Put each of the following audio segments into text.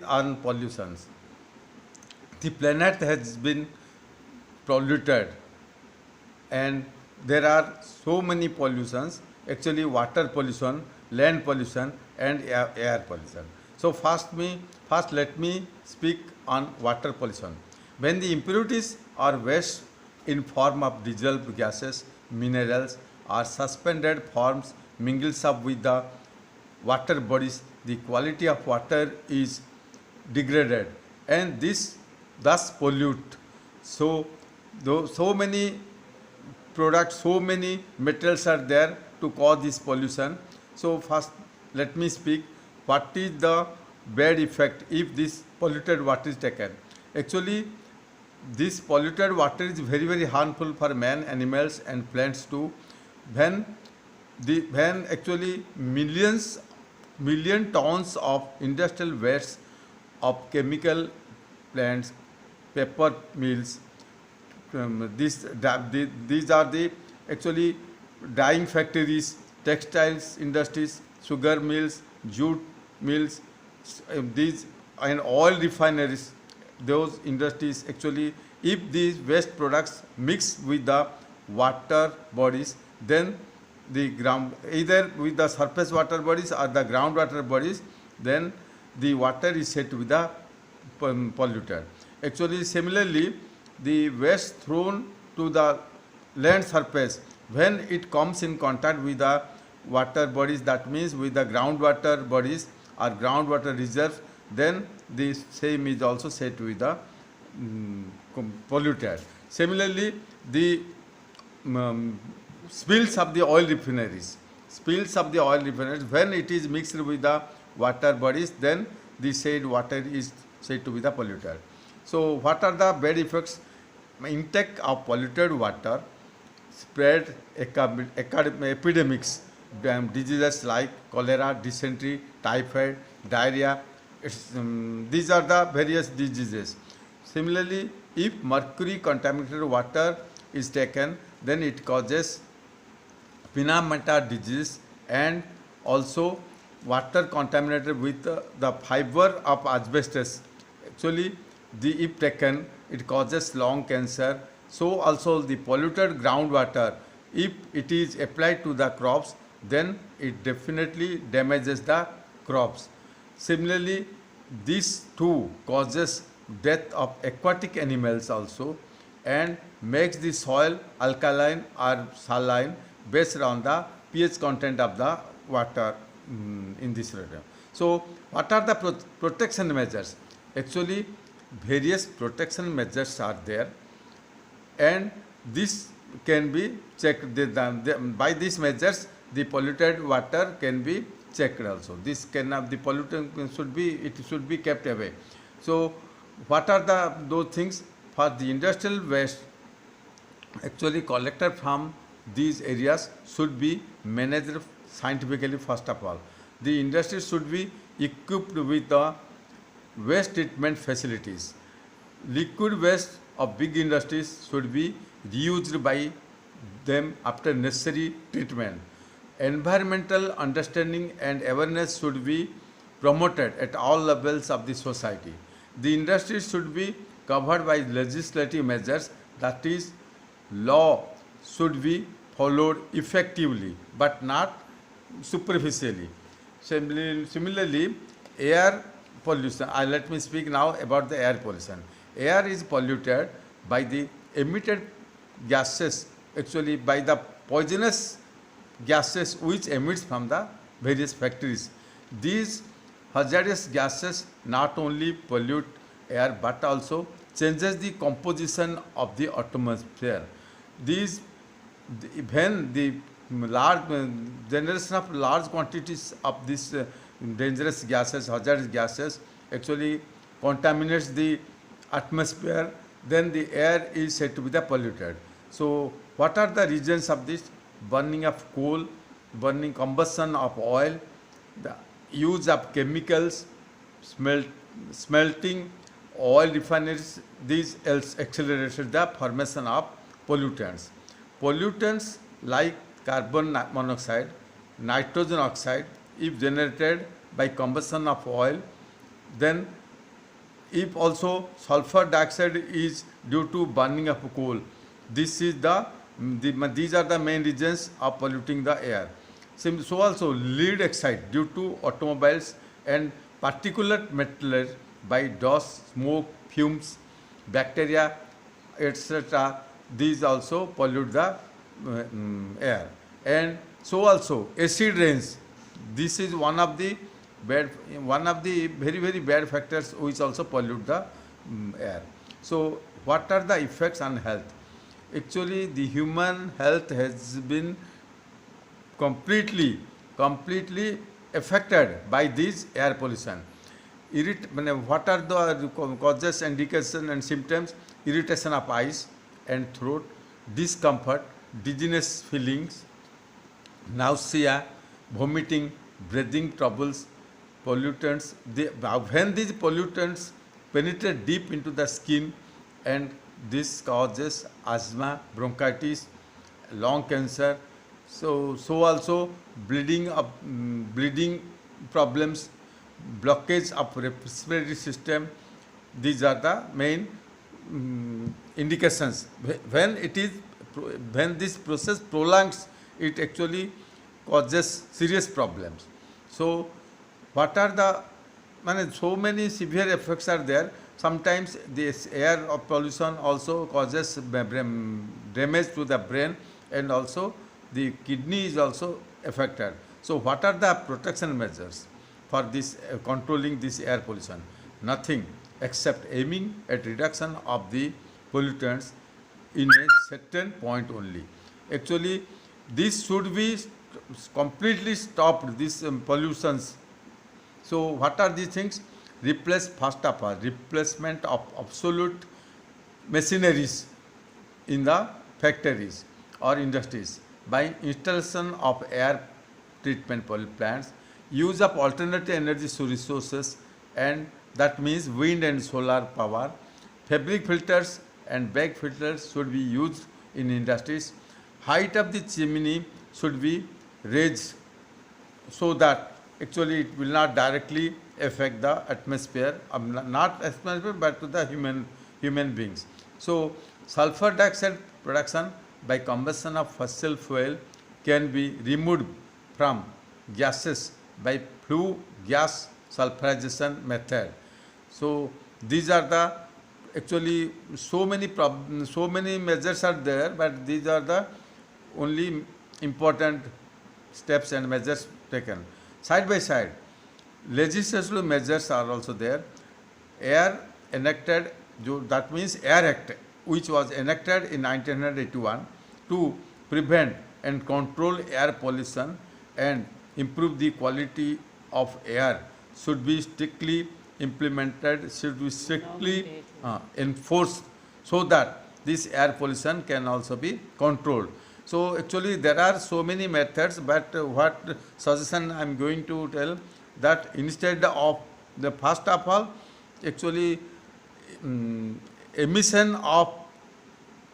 on pollutions. The planet has been polluted and there are so many pollutions, actually water pollution, land pollution and air pollution. So first let me speak on water pollution. When the impurities or waste in form of dissolved gases, minerals or suspended forms mingles up with the water bodies, the quality of water is degraded and this thus pollute. So, so many products, so many materials are there to cause this pollution. So first let me speak what is the bad effect if this polluted water is taken. Actually this polluted water is very harmful for man, animals and plants too. When when actually million tons of industrial waste of chemical plants, paper mills, these are the actually dyeing factories, textiles industries, sugar mills, jute mills, these and oil refineries. Those industries actually, if these waste products mix with the water bodies, then the ground either with the surface water bodies or the groundwater bodies, then the water is said to be the polluted. Actually, similarly, the waste thrown to the land surface, when it comes in contact with the water bodies, that means with the groundwater bodies or groundwater reserves, then the same is also said to be the polluted. Similarly, the spills of the oil refineries, when it is mixed with the water bodies, then the said water is said to be the polluted. So what are the bad effects? Intake of polluted water spread epidemics, diseases like cholera, dysentery, typhoid, diarrhea. These are the various diseases. Similarly, if mercury contaminated water is taken, then it causes pneumata disease, and also water contaminated with the fiber of asbestos. Actually, if taken, it causes lung cancer. So also the polluted groundwater, if it is applied to the crops, then it definitely damages the crops. Similarly, this too causes death of aquatic animals also and makes the soil alkaline or saline based on the pH content of the water in this region. So what are the protection measures? Actually, various protection measures are there, and this can be checked. By these measures, the polluted water can be checked also. This cannot, the pollutant should be kept away. So what are those things? For the industrial waste, actually collected from these areas should be managed scientifically. First of all, the industry should be equipped with the waste treatment facilities. Liquid waste of big industries should be reused by them after necessary treatment. Environmental understanding and awareness should be promoted at all levels of the society. The industry should be covered by legislative measures, that is, law should be followed effectively but not superficially. Similarly, air pollution. Let me speak now about the air pollution. Air is polluted by the emitted gases, actually by the poisonous gases which emits from the various factories. These hazardous gases not only pollute air but also changes the composition of the atmosphere. These, when the large generation of large quantities of these dangerous gases, hazardous gases, actually contaminates the atmosphere, then the air is said to be the polluted. So what are the reasons of this? Burning of coal, burning combustion of oil, the use of chemicals, smelting, oil refineries, these else accelerated the formation of pollutants. Pollutants like carbon monoxide, nitrogen oxide, if generated by combustion of oil, Then if also sulfur dioxide is due to burning of coal, this is these are the main reasons of polluting the air. So also lead oxide due to automobiles and particulate matter by dust, smoke, fumes, bacteria, etc. These also pollute the air. And so also acid rains. This is bad, one of the very bad factors which also pollute the air. So what are the effects on health? Actually, the human health has been completely affected by this air pollution. What are the causes, indications and symptoms? Irritation of eyes and throat, discomfort, dizziness feelings, nausea, vomiting, breathing troubles, pollutants. When these pollutants penetrate deep into the skin, and this causes asthma, bronchitis, lung cancer. So also bleeding problems, blockage of respiratory system. These are the main indications. When this process prolongs, it actually causes serious problems. So what are so many severe effects are there. Sometimes this air of pollution also causes damage to the brain, and also the kidney is also affected. So what are the protection measures for this controlling this air pollution? Nothing except aiming at reduction of the pollutants in a certain point only. Actually, this should be completely stopped, these pollutions. So what are these things? First of all, replacement of obsolete machineries in the factories or industries by installation of air treatment plants, use of alternative energy resources, and that means wind and solar power. Fabric filters and bag filters should be used in industries. Height of the chimney should be raised so that actually it will not directly affect the atmosphere, not atmosphere but to the human beings. So sulfur dioxide production by combustion of fossil fuel can be removed from gases by flue gas sulfurization method. So these are the actually so many measures are there, but these are the only important steps and measures taken. Side by side, legislative measures are also there. Air enacted, that means Air Act, which was enacted in 1981 to prevent and control air pollution and improve the quality of air, should be strictly implemented, should be strictly enforced, so that this air pollution can also be controlled. So actually there are so many methods, but what suggestion I am going to tell, that instead of the first of all, actually emission of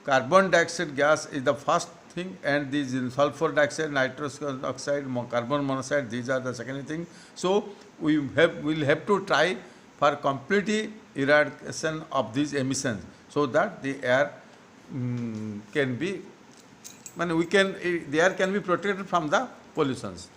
carbon dioxide gas is the first thing, and these sulfur dioxide, nitrous oxide, carbon monoxide, these are the second thing. So we will have to try for complete eradication of these emissions, so that the air can be, the air can be protected from the pollutions.